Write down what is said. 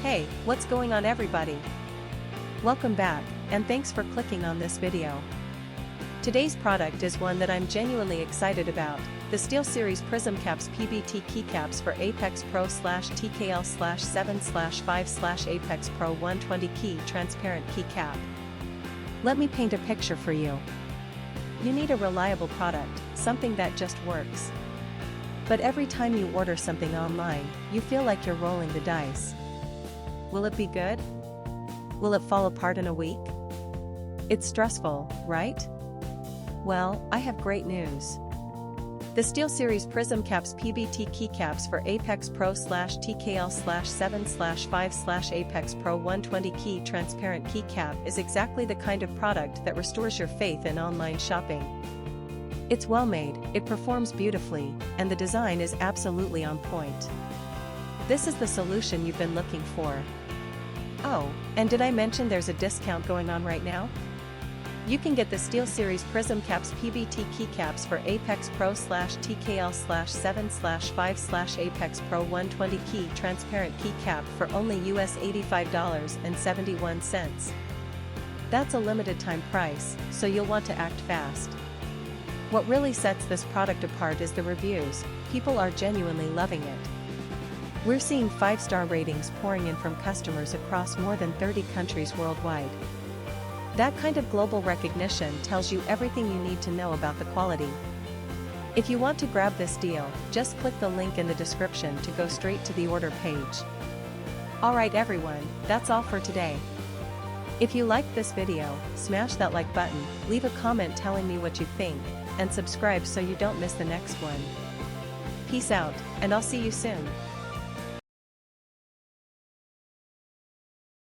Hey, what's going on everybody? Welcome back, and thanks for clicking on this video. Today's product is one that I'm genuinely excited about, the SteelSeries PrismCaps PBT keycaps for ApexPro/TKL/7/5/ApexPro 120 key transparent keycap. Let me paint a picture for you. You need a reliable product, something that just works. But every time you order something online, you feel like you're rolling the dice. Will it be good? Will it fall apart in a week? It's stressful, right? Well, I have great news. The SteelSeries PrismCaps PBT keycaps for ApexPro/TKL/7/5/ApexPro 120 key transparent keycap is exactly the kind of product that restores your faith in online shopping. It's well made, it performs beautifully, and the design is absolutely on point. This is the solution you've been looking for. Oh, and did I mention there's a discount going on right now? You can get the SteelSeries PrismCaps PBT keycaps for ApexPro/TKL/7/5/ApexPro 120 key transparent keycap for only US $85.71. That's a limited time price, so you'll want to act fast. What really sets this product apart is the reviews. People are genuinely loving it. We're seeing 5-star ratings pouring in from customers across more than 30 countries worldwide. That kind of global recognition tells you everything you need to know about the quality. If you want to grab this deal, just click the link in the description to go straight to the order page. Alright everyone, that's all for today. If you liked this video, smash that like button, leave a comment telling me what you think, and subscribe so you don't miss the next one. Peace out, and I'll see you soon.